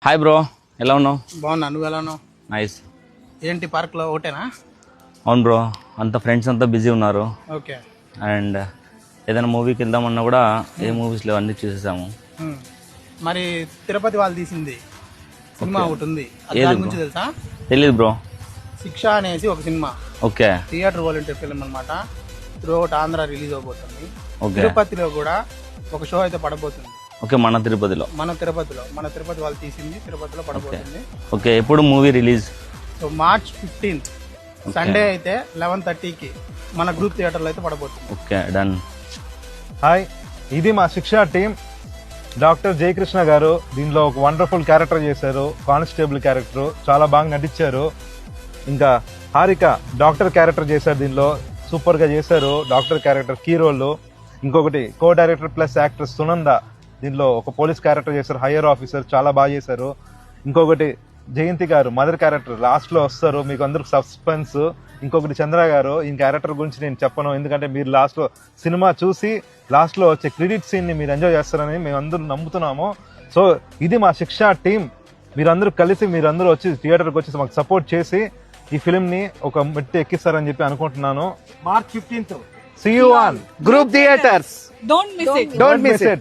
Hi bro, ఎలా ఉన్నావు? బాగున్నా, నువ్వు ఎలా ఉన్నావు? నైస్. ఏంటి పార్క్లో ఒకటేనా? అవును బ్రో, అంత ఫ్రెండ్స్ అంతా బిజీ ఉన్నారు. ఓకే. అండ్ ఏదైనా మూవీకి వెళ్దామన్నా కూడా ఏ మూవీస్ లేవు, అన్నీ చూసేసాము. మరి తిరుపతి వాళ్ళు తీసింది సినిమా ఒకటి ఉంది, అది ఏది దాని bro? గురించి తెలుసా? తెలీదు బ్రో. శిక్ష అనేసి ఒక cinema, okay theatre volunteer film అనమాట. త్రూ అవుట్ ఆంధ్ర రిలీజ్ అవబోతుంది. ఓకే తిరుపతిలో కూడా ఒక షో అయితే పడబోతుంది. ఓకే, మన తిరుపతిలో. మన తిరుపతి వాళ్ళు తీసింది తిరుపతిలో పడబోతుంది. ఓకే, ఎప్పుడు movie release? So March 15th Sunday అయితే 11:30కి మన గ్రూప్ థియేటర్లో అయితే పడబోతుంది. Okay, done. హాయ్, ఇది మా శిక్ష టీం. డాక్టర్ జయకృష్ణ గారు దీనిలో ఒక వండర్ఫుల్ క్యారెక్టర్ చేశారు, కానిస్టేబుల్ క్యారెక్టర్, చాలా బాగా నటించారు. ఇంకా హారిక డాక్టర్ క్యారెక్టర్ చేశారు, దీనిలో సూపర్ గా చేశారు డాక్టర్ క్యారెక్టర్, కీ రోల్. ఇంకొకటి co director plus actor Sunanda దీనిలో ఒక పోలీస్ క్యారెక్టర్ చేశారు, హైయర్ ఆఫీసర్, చాలా బాగా చేశారు. ఇంకొకటి జయంతి గారు మదర్ క్యారెక్టర్ లాస్ట్ లో వస్తారు, మీకు అందరికి సస్పెన్స్. ఇంకొకటి చంద్ర గారు, ఈ క్యారెక్టర్ గురించి నేను చెప్పను, ఎందుకంటే మీరు లాస్ట్ లో సినిమా చూసి లాస్ట్ లో వచ్చే క్రెడిట్ సీన్ ని మీరు ఎంజాయ్ చేస్తారని మేము అందరూ నమ్ముతున్నాము. సో ఇది మా శిక్ష టీం. మీరందరూ కలిసి మీరందరూ వచ్చి థియేటర్కి వచ్చి మాకు సపోర్ట్ చేసి ఈ ఫిలిం ని ఒక మెట్టి ఎక్కిస్తారని చెప్పి అనుకుంటున్నాను. March 15th. See you on Group Theaters. Don't miss it. Don't miss it.